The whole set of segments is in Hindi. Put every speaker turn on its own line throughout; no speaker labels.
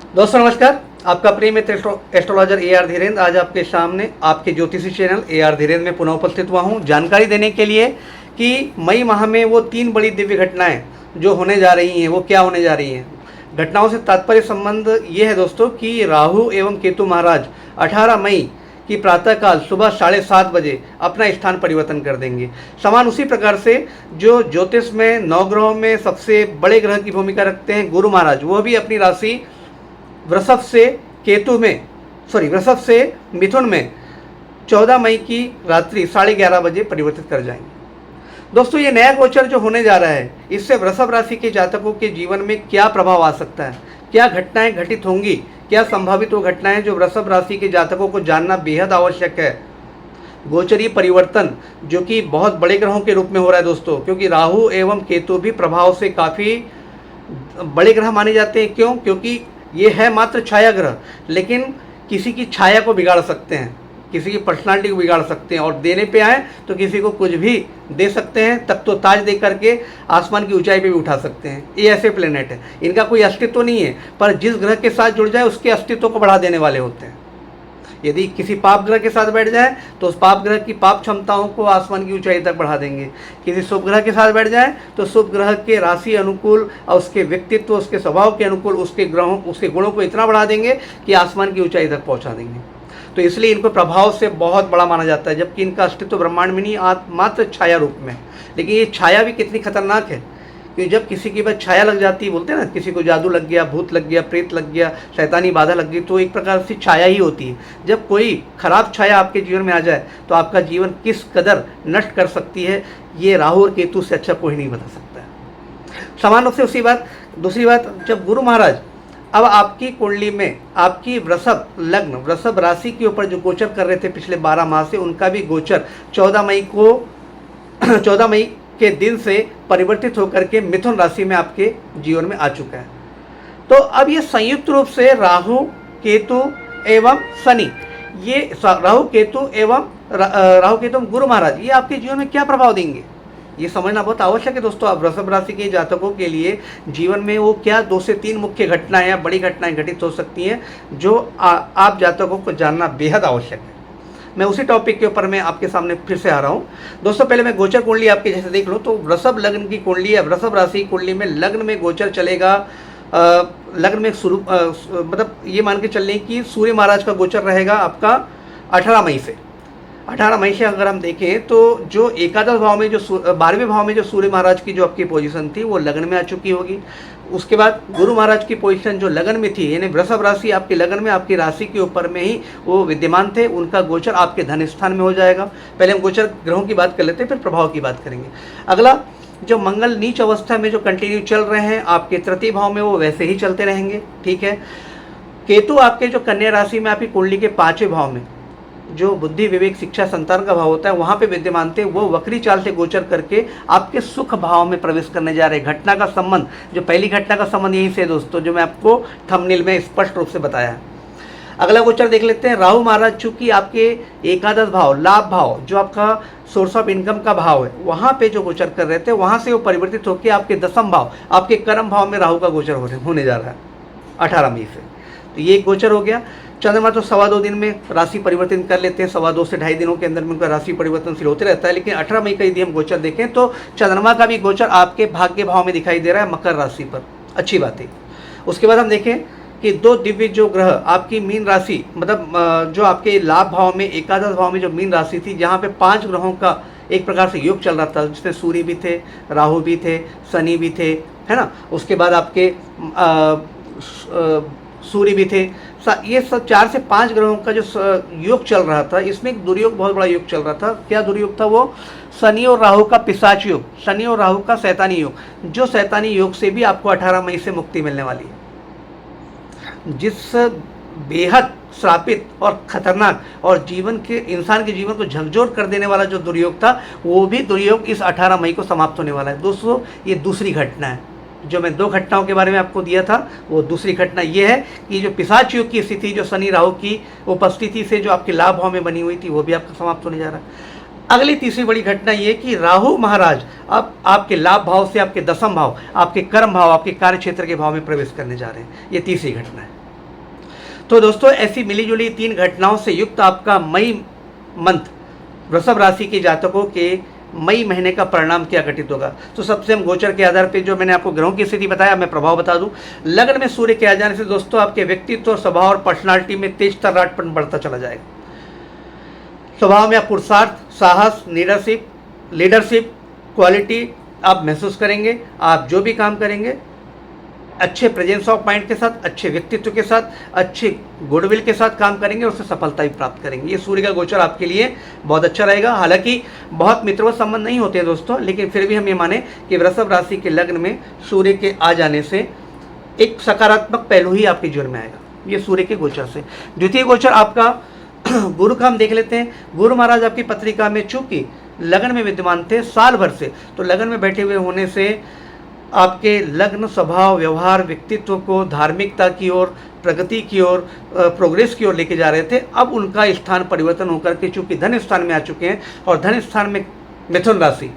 दोस्तों नमस्कार। आपका प्रिय मित्र एस्ट्रोलॉजर ए आर धीरेन्द्र आज आपके सामने आपके ज्योतिषी चैनल ए आर धीरेन्द्र में पुनः उपस्थित हुआ हूँ जानकारी देने के लिए कि मई माह में वो 3 बड़ी दिव्य घटनाएं जो होने जा रही हैं वो क्या होने जा रही हैं। घटनाओं से तात्पर्य संबंध ये है दोस्तों कि राहु एवं केतु महाराज 18 मई कि प्रातःकाल सुबह 7:30 बजे अपना स्थान परिवर्तन कर देंगे। समान उसी प्रकार से जो ज्योतिष में नवग्रहों में सबसे बड़े ग्रह की भूमिका रखते हैं गुरु महाराज, वह भी अपनी राशि वृषभ से मिथुन में 14 मई की रात्रि 11:30 बजे परिवर्तित कर जाएंगे। दोस्तों ये नया गोचर जो होने जा रहा है, इससे वृषभ राशि के जातकों के जीवन में क्या प्रभाव आ सकता है, क्या घटनाएं घटित होंगी, क्या संभावित वो घटनाएं जो वृषभ राशि के जातकों को जानना बेहद आवश्यक है। गोचरीय परिवर्तन जो कि बहुत बड़े ग्रहों के रूप में हो रहा है दोस्तों, क्योंकि राहु एवं केतु भी प्रभाव से काफ़ी बड़े ग्रह माने जाते हैं। क्यों? क्योंकि ये है मात्र छाया ग्रह, लेकिन किसी की छाया को बिगाड़ सकते हैं, किसी की पर्सनालिटी को बिगाड़ सकते हैं, और देने पे आए तो किसी को कुछ भी दे सकते हैं, तब तो ताज दे करके आसमान की ऊंचाई पे भी उठा सकते हैं। ये ऐसे प्लेनेट है, इनका कोई अस्तित्व नहीं है, पर जिस ग्रह के साथ जुड़ जाए उसके अस्तित्व को बढ़ा देने वाले होते हैं। यदि किसी पाप ग्रह के साथ बैठ जाए तो उस पाप ग्रह की पाप क्षमताओं को आसमान की ऊंचाई तक बढ़ा देंगे। किसी शुभ ग्रह के साथ बैठ जाए तो शुभ ग्रह के राशि अनुकूल और उसके व्यक्तित्व, उसके स्वभाव के अनुकूल उसके गुणों को इतना बढ़ा देंगे कि आसमान की ऊंचाई तक पहुंचा देंगे। तो इसलिए इनको प्रभाव से बहुत बड़ा माना जाता है, जबकि इनका अस्तित्व ब्रह्मांड में नहीं, मात्र छाया रूप में। लेकिन ये छाया भी कितनी खतरनाक है, क्योंकि जब किसी की बस छाया लग जाती है, बोलते हैं ना, किसी को जादू लग गया, भूत लग गया, प्रेत लग गया, शैतानी बाधा लग गई, तो एक प्रकार से छाया ही होती है। जब कोई खराब छाया आपके जीवन में आ जाए तो आपका जीवन किस कदर नष्ट कर सकती है, ये राहु और केतु से अच्छा कोई नहीं बता सकता है। समान रूप से दूसरी बात, जब गुरु महाराज अब आपकी कुंडली में आपकी वृषभ राशि के ऊपर जो गोचर कर रहे थे पिछले 12 माह से, उनका भी गोचर 14 मई के दिन से परिवर्तित होकर के मिथुन राशि में आपके जीवन में आ चुका है। तो अब ये संयुक्त रूप से राहु केतु एवं शनि, ये राहु केतु एवं गुरु महाराज, ये आपके जीवन में क्या प्रभाव देंगे, ये समझना बहुत आवश्यक है दोस्तों। आप वृषभ राशि के जातकों के लिए जीवन में वो क्या 2 से 3 मुख्य घटनाएं या बड़ी घटनाएं घटित हो सकती हैं जो आप जातकों को जानना बेहद आवश्यक है। मैं उसी टॉपिक के ऊपर मैं आपके सामने फिर से आ रहा हूँ दोस्तों। पहले मैं गोचर कुंडली आपके जैसे देख लूँ तो वृषभ लग्न की कुंडली या वृषभ राशि कुंडली में लग्न में गोचर चलेगा। लग्न में मतलब ये मान के चल लें कि सूर्य महाराज का गोचर रहेगा आपका 18 मई से अगर हम देखें तो जो एकादश भाव में, जो 12वें भाव में जो सूर्य महाराज की जो आपकी पोजीशन थी वो लगन में आ चुकी होगी। उसके बाद गुरु महाराज की पोजीशन जो लगन में थी, यानी वृषभ राशि आपके लगन में, आपकी राशि के ऊपर में ही वो विद्यमान थे, उनका गोचर आपके धन स्थान में हो जाएगा। पहले हम गोचर ग्रहों की बात कर लेते हैं, फिर प्रभाव की बात करेंगे। अगला, जो मंगल नीच अवस्था में जो कंटिन्यू चल रहे हैं आपके तृतीय भाव में, वो वैसे ही चलते रहेंगे, ठीक है। केतु आपके जो कन्या राशि में आपकी कुंडली के 5वें भाव में, जो बुद्धि विवेक शिक्षा संतान का भाव होता है, वहाँ पे विद्यमान थे, वो वक्री चाल से गोचर करके आपके सुख भाव में प्रवेश करने जा रहे हैं। घटना का संबंध, जो पहली घटना का संबंध यहीं से दोस्तों, जो मैं आपको थंबनेल में स्पष्ट रूप से बताया है। अगला गोचर देख लेते हैं। राहु महाराज चूंकि आपके एकादश भाव, लाभ भाव, जो आपका सोर्स ऑफ इनकम का भाव है, वहाँ पे जो गोचर कर रहे थे, वहाँ से वो परिवर्तित होकर आपके 10वें भाव, आपके कर्म भाव में राहु का गोचर होने जा रहा है 18 मई से। तो ये गोचर हो गया। चंद्रमा तो 2.25 दिन में राशि परिवर्तन कर लेते हैं, 2.25 से 2.5 दिनों के अंदर में उनका राशि परिवर्तनशील होते रहता है। लेकिन 18 मई का यदि हम गोचर देखें तो चंद्रमा का भी गोचर आपके भाग्य भाव में दिखाई दे रहा है, मकर राशि पर, अच्छी बात है। उसके बाद हम देखें कि 2 दिव्य जो ग्रह आपकी मीन राशि, मतलब जो आपके लाभ भाव में, एकादश भाव में जो मीन राशि थी, जहाँ पे 5 ग्रहों का एक प्रकार से योग चल रहा था, जिसमें सूर्य भी थे, राहु भी थे, शनि भी थे, है ना। उसके बाद आपके सूर्य भी थे। ये सब 4 से 5 ग्रहों का जो योग चल रहा था, इसमें एक दुर्योग, बहुत बड़ा योग चल रहा था। क्या दुर्योग था वो? शनि और राहु का पिशाच योग, शनि और राहु का शैतानी योग, जो शैतानी योग से भी आपको 18 मई से मुक्ति मिलने वाली है। जिस बेहद श्रापित और खतरनाक और इंसान के जीवन को झकझोर कर देने वाला जो दुर्योग था, वो भी दुर्योग इस 18 मई को समाप्त होने वाला है दोस्तों। ये दूसरी घटना है। जो मैं 2 घटनाओं के बारे में आपको दिया था, वो दूसरी घटना ये है कि जो पिशाच योग की स्थिति, जो शनि राहु की उपस्थिति से जो आपके लाभ भाव में बनी हुई थी, वो भी आपका समाप्त होने जा रहा है। अगली तीसरी बड़ी घटना ये कि राहु महाराज अब आपके लाभ भाव से आपके 10वें भाव, आपके कर्म भाव, आपके कार्य क्षेत्र के भाव में प्रवेश करने जा रहे हैं। ये तीसरी घटना है। तो दोस्तों ऐसी मिली-जुली 3 घटनाओं से युक्त आपका मई मंथ वृषभ राशि के जातकों के मई महीने का परिणाम क्या घटित होगा। तो सबसे हम गोचर के आधार पर जो मैंने आपको ग्रहों की स्थिति बताया, मैं प्रभाव बता दूं। लग्न में सूर्य के आ जाने से दोस्तों आपके व्यक्तित्व और स्वभाव और पर्सनालिटी में तेज तर्राटपन बढ़ता चला जाएगा। स्वभाव में आप पुरुषार्थ, साहस, लीडरशिप क्वालिटी आप महसूस करेंगे। आप जो भी काम करेंगे अच्छे प्रेजेंस ऑफ माइंड के साथ, अच्छे व्यक्तित्व के साथ, अच्छे गुडविल के साथ काम करेंगे और उससे सफलता भी प्राप्त करेंगे। ये सूर्य का गोचर आपके लिए बहुत अच्छा रहेगा। हालांकि बहुत मित्रवत संबंध नहीं होते हैं दोस्तों, लेकिन फिर भी हम ये माने कि वृषभ राशि के लग्न में सूर्य के आ जाने से एक सकारात्मक पहलू ही आपके जीवन में आएगा, ये सूर्य के गोचर से। द्वितीय गोचर आपका गुरु का हम देख लेते हैं। गुरु महाराज आपकी पत्रिका में चूंकि लगन में विद्यमान थे साल भर से, तो लगन में बैठे हुए होने से आपके लग्न स्वभाव, व्यवहार, व्यक्तित्व को धार्मिकता की ओर, प्रगति की ओर, प्रोग्रेस की ओर लेके जा रहे थे। अब उनका स्थान परिवर्तन होकर के चूंकि धन स्थान में आ चुके हैं, और धन स्थान में मिथुन राशि,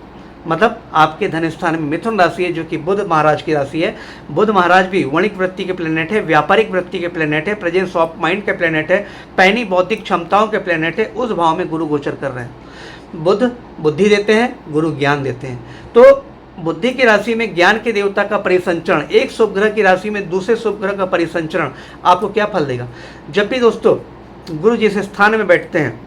मतलब आपके धन स्थान में मिथुन राशि है जो कि बुध महाराज की राशि है। बुध महाराज भी वणिक वृत्ति के प्लेनेट है, व्यापारिक वृत्ति के प्लेनेट है, प्रेजेंस ऑफ माइंड के प्लेनेट है, पैनी बौद्धिक क्षमताओं के प्लेनेट है। उस भाव में गुरु गोचर कर रहे हैं। बुध बुद्धि देते हैं, गुरु ज्ञान देते हैं। तो बुद्धि की राशि में ज्ञान के देवता का परिसंचरण, एक शुभ ग्रह की राशि में दूसरे शुभ ग्रह का परिसंचरण आपको क्या फल देगा। जब भी दोस्तों गुरु जिस स्थान में बैठते हैं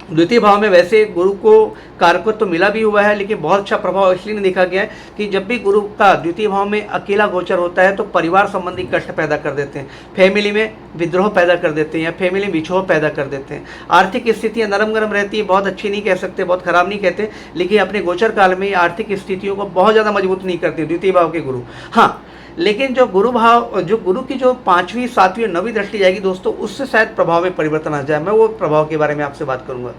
द्वितीय भाव में, वैसे गुरु को कारकत्व तो मिला भी हुआ है, लेकिन बहुत अच्छा प्रभाव इसलिए नहीं देखा गया है कि जब भी गुरु का द्वितीय भाव में अकेला गोचर होता है तो परिवार संबंधी कष्ट पैदा कर देते हैं, फैमिली में विद्रोह पैदा कर देते हैं या फैमिली में विछोह पैदा कर देते हैं। आर्थिक स्थितियां नरम गरम रहती है, बहुत अच्छी नहीं कह सकते, बहुत खराब नहीं कहते, लेकिन अपने गोचर काल में आर्थिक स्थितियों को बहुत ज़्यादा मजबूत नहीं करते द्वितीय भाव के गुरु। हाँ, लेकिन जो गुरु भाव, जो गुरु की जो 5वीं 7वीं और 9वीं दृष्टि जाएगी दोस्तों, उससे शायद प्रभाव में परिवर्तन आ जाए। मैं वो प्रभाव के बारे में आपसे बात करूंगा।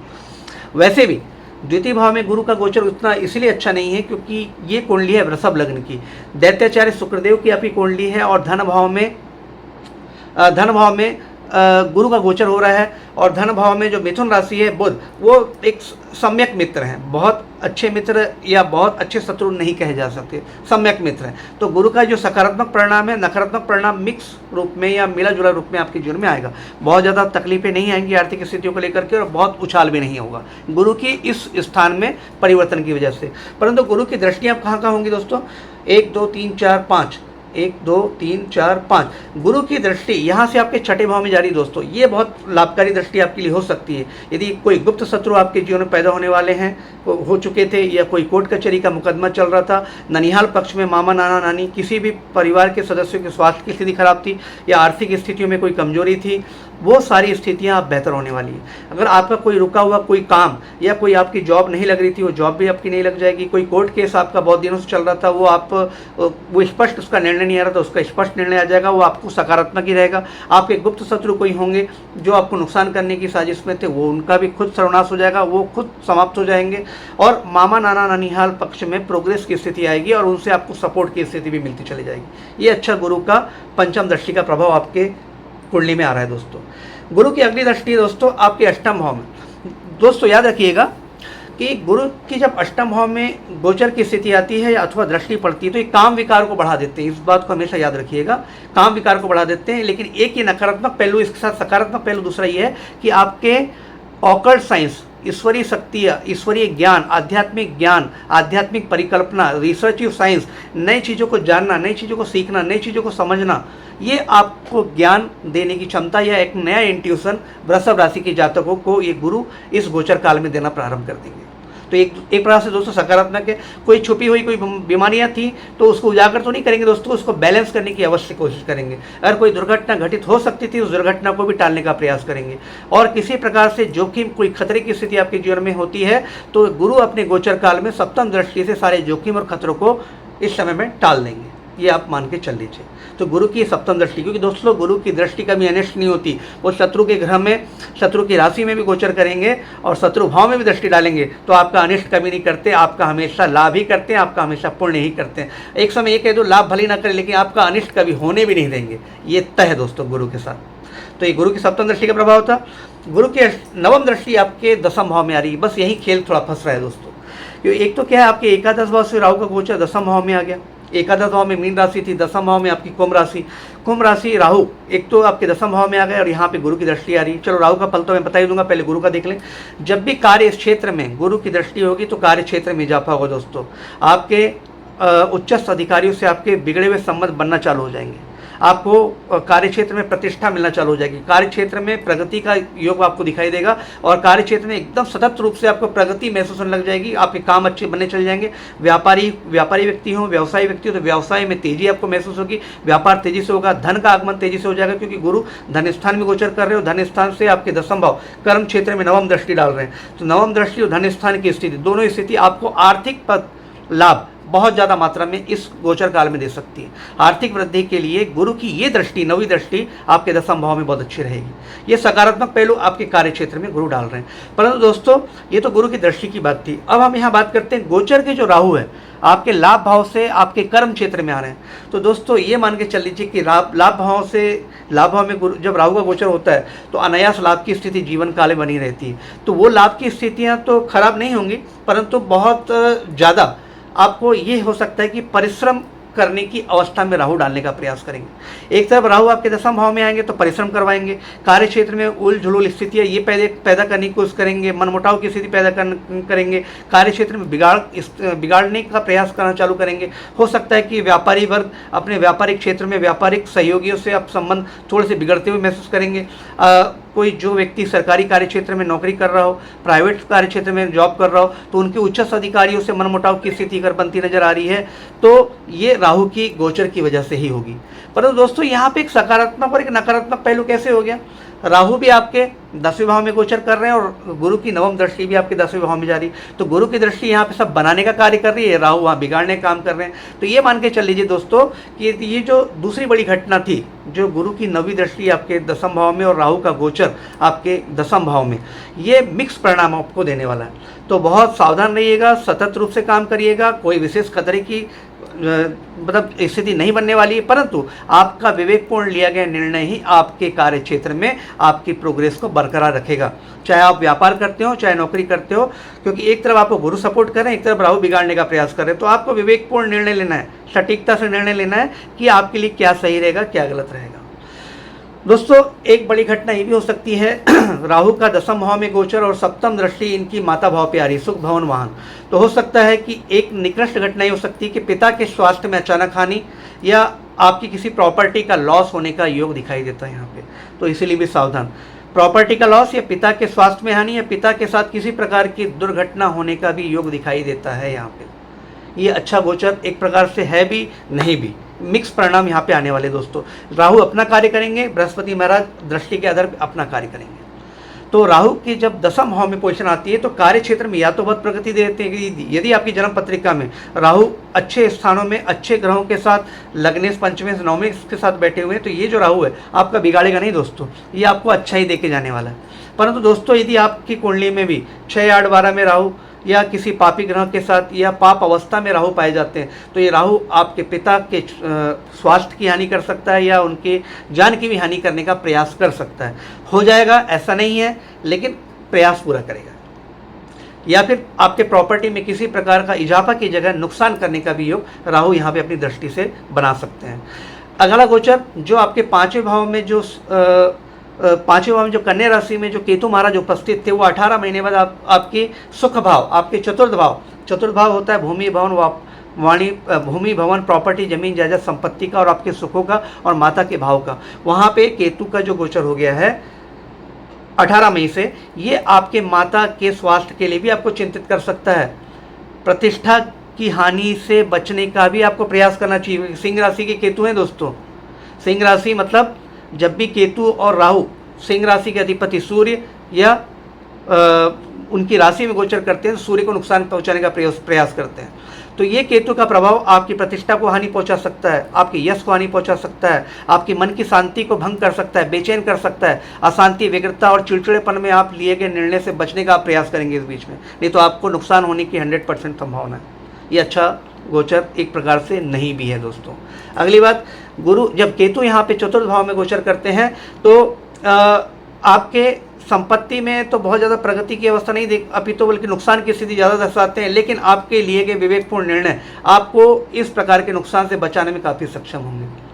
वैसे भी द्वितीय भाव में गुरु का गोचर उतना इसलिए अच्छा नहीं है क्योंकि ये कुंडली है वृषभ लग्न की, दैत्याचार्य शुक्रदेव की आपकी कुंडली है, और धन भाव में गुरु का गोचर हो रहा है। और धन भाव में जो मिथुन राशि है बुध, वो एक सम्यक मित्र हैं, बहुत अच्छे मित्र या बहुत अच्छे शत्रु नहीं कहे जा सकते, सम्यक मित्र हैं। तो गुरु का जो सकारात्मक परिणाम है, नकारात्मक परिणाम मिक्स रूप में या मिला जुला रूप में आपके जीवन में आएगा। बहुत ज़्यादा तकलीफें नहीं आएंगी आर्थिक स्थितियों को लेकर के, और बहुत उछाल भी नहीं होगा गुरु की इस स्थान में परिवर्तन की वजह से। परंतु गुरु की दृष्टियाँ कहाँ कहाँ होंगी दोस्तों, 1 2 3 4 5, 1 2 3 4 5 गुरु की दृष्टि यहाँ से आपके छठे भाव में जारी दोस्तों। ये बहुत लाभकारी दृष्टि आपके लिए हो सकती है। यदि कोई गुप्त शत्रु आपके जीवन में पैदा होने वाले हैं, हो चुके थे, या कोई कोर्ट कचहरी का मुकदमा चल रहा था, ननिहाल पक्ष में मामा नाना नानी, किसी भी परिवार के सदस्यों के स्वास्थ्य की स्थिति खराब थी या आर्थिक स्थितियों में कोई कमजोरी थी, वो सारी स्थितियां अब बेहतर होने वाली है। अगर आपका कोई रुका हुआ कोई काम या कोई आपकी जॉब नहीं लग रही थी, वो जॉब भी आपकी नहीं लग जाएगी। कोई कोर्ट केस आपका बहुत दिनों से चल रहा था, वो स्पष्ट उसका निर्णय नहीं आ रहा था, उसका स्पष्ट निर्णय आ जाएगा, वो आपको सकारात्मक ही रहेगा। आपके गुप्त शत्रु कोई होंगे जो आपको नुकसान करने की साजिश में थे, वो उनका भी खुद सर्वनाश हो जाएगा, वो खुद समाप्त हो जाएंगे। और मामा नाना ननिहाल पक्ष में प्रोग्रेस की स्थिति आएगी और उनसे आपको सपोर्ट की स्थिति भी मिलती चली जाएगी। ये अच्छा गुरु का पंचम दृष्टि का प्रभाव आपके कुंडली में आ रहा है दोस्तों। गुरु की अगली दृष्टि है दोस्तों आपके अष्टम भाव में। दोस्तों याद रखिएगा कि गुरु की जब अष्टम भाव में गोचर की स्थिति आती है अथवा दृष्टि पड़ती है तो ये काम विकार को बढ़ा देते हैं। इस बात को हमेशा याद रखिएगा, काम विकार को बढ़ा देते हैं। लेकिन एक ये नकारात्मक पहलू, इसके साथ सकारात्मक पहलू दूसरा ये है कि आपके ऑकल्ट साइंस, ईश्वरीय शक्ति, ईश्वरीय ज्ञान, आध्यात्मिक परिकल्पना, रिसर्च साइंस, नई चीज़ों को जानना, नई चीज़ों को सीखना, नई चीज़ों को समझना, ये आपको ज्ञान देने की क्षमता या एक नया इंट्यूशन वृषभ राशि के जातकों को ये गुरु इस गोचर काल में देना प्रारंभ कर देंगे। तो एक प्रकार से दोस्तों सकारात्मक है। कोई छुपी हुई कोई बीमारियां थी तो उसको उजागर तो नहीं करेंगे दोस्तों, उसको बैलेंस करने की अवश्य कोशिश करेंगे। अगर कोई दुर्घटना घटित हो सकती थी उस दुर्घटना को भी टालने का प्रयास करेंगे। और किसी प्रकार से जोखिम, कोई खतरे की स्थिति आपके जीवन में होती है तो गुरु अपने गोचर काल में सप्तम दृष्टि से सारे जोखिम और खतरों को इस समय में टाल देंगे, ये आप मान के चल लीजिए। तो गुरु की सप्तम दृष्टि, क्योंकि दोस्तों गुरु की दृष्टि कभी अनिष्ट नहीं होती, वो शत्रु के ग्रह में, शत्रु की राशि में भी गोचर करेंगे और शत्रु भाव में भी दृष्टि डालेंगे तो आपका अनिष्ट कभी नहीं करते, आपका हमेशा लाभ ही करते हैं, आपका हमेशा पुण्य ही करते हैं। एक समय ये कह दो लाभ भले ना करें लेकिन आपका अनिष्ट कभी होने भी नहीं देंगे, ये तय है दोस्तों गुरु के साथ। तो ये गुरु की सप्तम दृष्टि का प्रभाव था। गुरु की नवम दृष्टि आपके दसम भाव में आ रही है। बस यही खेल थोड़ा फंस रहा है दोस्तों। एक तो क्या है, आपके एकादश भाव से राहु का गोचर दसम भाव में आ गया, एकादश भाव में मीन राशि थी, दसम भाव में आपकी कुंभ राशि। कुंभ राशि राहु एक तो आपके दसम भाव में आ गए और यहाँ पे गुरु की दृष्टि आ रही है। चलो राहु का फल तो मैं बता ही दूंगा, पहले गुरु का देख लें। जब भी कार्य क्षेत्र में गुरु की दृष्टि होगी तो कार्य क्षेत्र में इजाफा होगा दोस्तों। आपके उच्चस्थ अधिकारियों से आपके बिगड़े हुए संबंध बनना चालू हो जाएंगे। आपको कार्य क्षेत्र में प्रतिष्ठा मिलना चालू हो जाएगी। कार्य क्षेत्र में प्रगति का योग आपको दिखाई देगा और कार्य क्षेत्र में एकदम सतत रूप से आपको प्रगति महसूस होने लग जाएगी। आपके काम अच्छे बनने चले जाएंगे। व्यापारी व्यक्ति हो, व्यवसायी व्यक्ति हो तो व्यवसाय में तेजी आपको महसूस होगी, व्यापार तेजी से होगा, धन का आगमन तेजी से हो जाएगा, क्योंकि गुरु धन स्थान में गोचर कर रहे हो। धन स्थान से आपके दसम भाव कर्म क्षेत्र में नवम दृष्टि डाल रहे हैं, तो नवम दृष्टि और धन स्थान की स्थिति, दोनों स्थिति आपको आर्थिक लाभ बहुत ज़्यादा मात्रा में इस गोचर काल में दे सकती है। आर्थिक वृद्धि के लिए गुरु की ये दृष्टि, नवी दृष्टि आपके दसम भाव में बहुत अच्छी रहेगी। ये सकारात्मक पहलू आपके कार्य क्षेत्र में गुरु डाल रहे हैं। परंतु दोस्तों ये तो गुरु की दृष्टि की बात थी। अब हम यहाँ बात करते हैं गोचर के जो राहु है आपके लाभ भाव से आपके कर्म क्षेत्र में आ रहे हैं। तो दोस्तों ये मान के चल लीजिए कि लाभ भाव में गुरु जब राहु का गोचर होता है तो अनायास लाभ की स्थिति जीवन काल में बनी रहती है। तो वो लाभ की स्थितियाँ तो खराब नहीं होंगी, परंतु बहुत ज़्यादा आपको ये हो सकता है कि परिश्रम करने की अवस्था में राहु डालने का प्रयास करेंगे। एक तरफ राहु आपके दसम भाव में आएंगे तो परिश्रम करवाएंगे, कार्य क्षेत्र में उल झुलूल स्थितियाँ ये पैदा करने की कोशिश करेंगे, मनमुटाव की स्थिति पैदा करेंगे, कार्य क्षेत्र में बिगाड़ने का प्रयास करना चालू करेंगे। हो सकता है कि व्यापारी वर्ग अपने व्यापारिक क्षेत्र में व्यापारिक सहयोगियों से आप संबंध थोड़े से बिगड़ते हुए महसूस करेंगे। कोई जो व्यक्ति सरकारी कार्य क्षेत्र में नौकरी कर रहा हो, प्राइवेट कार्य क्षेत्र में जॉब कर रहा हो, तो उनके उच्च अधिकारियों से मनमुटाव की स्थिति अगर बनती नजर आ रही है तो ये राहु की गोचर की वजह से ही होगी। परंतु दोस्तों यहाँ पे एक सकारात्मक और एक नकारात्मक पहलू कैसे हो गया, राहु भी आपके 10वें भाव में गोचर कर रहे हैं और गुरु की नवम दृष्टि भी आपके 10वें भाव में जा रही है। तो गुरु की दृष्टि यहाँ पे सब बनाने का कार्य कर रही है, राहु वहाँ बिगाड़ने का काम कर रहे हैं। तो ये मान के चल लीजिए दोस्तों कि ये जो दूसरी बड़ी घटना थी, जो गुरु की नवी दृष्टि आपके दसम भाव में और राहु का गोचर आपके दसम भाव में, ये मिक्स परिणाम आपको देने वाला है। तो बहुत सावधान रहिएगा, सतत रूप से काम करिएगा। कोई विशेष खतरे की मतलब स्थिति नहीं बनने वाली है, परंतु आपका विवेकपूर्ण लिया गया निर्णय ही आपके कार्य क्षेत्र में आपकी प्रोग्रेस को बरकरार रखेगा। चाहे आप व्यापार करते हो, चाहे नौकरी करते हो, क्योंकि एक तरफ आपको गुरु सपोर्ट कर रहे हैं, एक तरफ राहु बिगाड़ने का प्रयास कर रहे हैं। तो आपको विवेकपूर्ण निर्णय लेना है, सटीकता से निर्णय लेना है कि आपके लिए क्या सही रहेगा, क्या गलत रहेगा। दोस्तों एक बड़ी घटना ये भी हो सकती है, राहु का दसम भाव में गोचर और सप्तम दृष्टि इनकी माता भाव पे आ रही, सुख भवन वाहन। तो हो सकता है कि एक निकृष्ट घटना ये हो सकती है कि पिता के स्वास्थ्य में अचानक हानि या आपकी किसी प्रॉपर्टी का लॉस होने का योग दिखाई देता है यहाँ पे। तो इसीलिए भी सावधान, प्रॉपर्टी का लॉस या पिता के स्वास्थ्य में हानि या पिता के साथ किसी प्रकार की दुर्घटना होने का भी योग दिखाई देता है यहाँ पे। ये अच्छा गोचर एक प्रकार से है भी, नहीं भी, मिक्स परिणाम यहाँ पे आने वाले दोस्तों। राहु अपना कार्य करेंगे, बृहस्पति महाराज दृष्टि के आधार पर अपना कार्य करेंगे। तो राहु की जब दसम भाव में पोजीशन आती है तो कार्य क्षेत्र में या तो बहुत प्रगति दे देते हैं। यदि आपकी जन्म पत्रिका में राहु अच्छे स्थानों में अच्छे ग्रहों के साथ लग्नेश पंचमेश नवमेश के साथ बैठे हुए हैं, तो ये जो राहु है आपका बिगाड़ेगा नहीं दोस्तों, ये आपको अच्छा ही दे के जाने वाला है। परंतु दोस्तों यदि आपकी कुंडली में भी 6, 8, 12 में राहु या किसी पापी ग्रह के साथ या पाप अवस्था में राहु पाए जाते हैं, तो ये राहु आपके पिता के स्वास्थ्य की हानि कर सकता है या उनके जान की भी हानि करने का प्रयास कर सकता है। हो जाएगा ऐसा नहीं है, लेकिन प्रयास पूरा करेगा। या फिर आपके प्रॉपर्टी में किसी प्रकार का इजाफा की जगह नुकसान करने का भी योग राहु यहाँ पे अपनी दृष्टि से बना सकते हैं। अगला गोचर जो आपके 5वें भाव में जो 5वें भाव में जो कन्या राशि में जो केतु महाराज उपस्थित थे, वो 18 महीने बाद आपके सुख भाव, आपके चतुर्थ भाव होता है भूमि भवन भूमि भवन प्रॉपर्टी जमीन जायदाद संपत्ति का और आपके सुखों का और माता के भाव का, वहाँ पे केतु का जो गोचर हो गया है 18 मई से, ये आपके माता के स्वास्थ्य के लिए भी आपको चिंतित कर सकता है। प्रतिष्ठा की हानि से बचने का भी आपको प्रयास करना चाहिए। सिंह राशि के केतु हैं दोस्तों। सिंह राशि मतलब जब भी केतु और राहु सिंह राशि के अधिपति सूर्य या उनकी राशि में गोचर करते हैं, सूर्य को नुकसान पहुंचाने का प्रयास करते हैं। तो ये केतु का प्रभाव आपकी प्रतिष्ठा को हानि पहुंचा सकता है, आपके यश को हानि पहुंचा सकता है, आपकी मन की शांति को भंग कर सकता है, बेचैन कर सकता है। अशांति, व्यग्रता और चिड़चिड़ेपन में आप लिए गए निर्णय से बचने का आप प्रयास करेंगे इस बीच में, नहीं तो आपको नुकसान होने की 100% संभावना है। ये अच्छा गोचर एक प्रकार से नहीं भी है दोस्तों। अगली बात, गुरु जब केतु यहाँ पे चतुर्थ भाव में गोचर करते हैं तो आपके संपत्ति में तो बहुत ज़्यादा प्रगति की अवस्था नहीं देख, अपितु बल्कि नुकसान की स्थिति ज़्यादा दर्शाते हैं, लेकिन आपके लिए गए विवेकपूर्ण निर्णय आपको इस प्रकार के नुकसान से बचाने में काफ़ी सक्षम होंगे।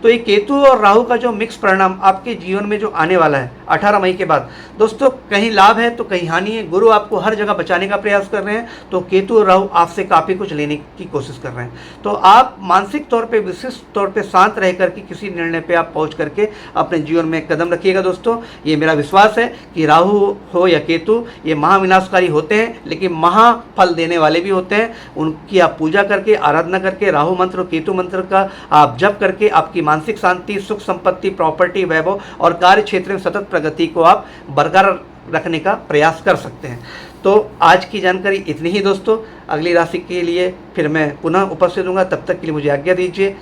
तो ये केतु और राहु का जो मिक्स परिणाम आपके जीवन में जो आने वाला है 18 मई के बाद, दोस्तों कहीं लाभ है तो कहीं हानि है। गुरु आपको हर जगह बचाने का प्रयास कर रहे हैं, तो केतु और राहु आपसे काफ़ी कुछ लेने की कोशिश कर रहे हैं। तो आप मानसिक तौर पे, विशिष्ट तौर पे शांत रह करके किसी निर्णय पे आप पहुंच करके अपने जीवन में कदम रखिएगा। दोस्तों ये मेरा विश्वास है कि राहु हो या केतु, ये महाविनाशकारी होते हैं लेकिन महाफल देने वाले भी होते हैं। उनकी आप पूजा करके, आराधना करके, राहु मंत्र और केतु मंत्र का आप जप करके आपकी मानसिक शांति, सुख संपत्ति, प्रॉपर्टी, वैभव और कार्य क्षेत्र में सतत प्रगति को आप बरकरार रखने का प्रयास कर सकते हैं। तो आज की जानकारी इतनी ही दोस्तों। अगली राशि के लिए फिर मैं पुनः उपस्थित दूंगा, तब तक के लिए मुझे आज्ञा दीजिए।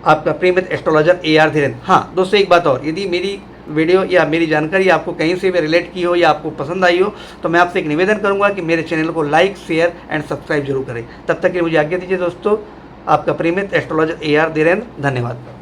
आपका प्रेमित एस्ट्रोलॉजर AR धीरेन्द्र। हाँ दोस्तों, एक बात और, यदि मेरी वीडियो या मेरी जानकारी आपको कहीं से भी रिलेट की हो या आपको पसंद आई हो, तो मैं आपसे एक निवेदन करूंगा कि मेरे चैनल को लाइक, शेयर एंड सब्सक्राइब जरूर करें। तब तक के लिए मुझे आज्ञा दीजिए दोस्तों। आपका प्रेमित एस्ट्रोलॉजर AR धीरेन्द्र। धन्यवाद।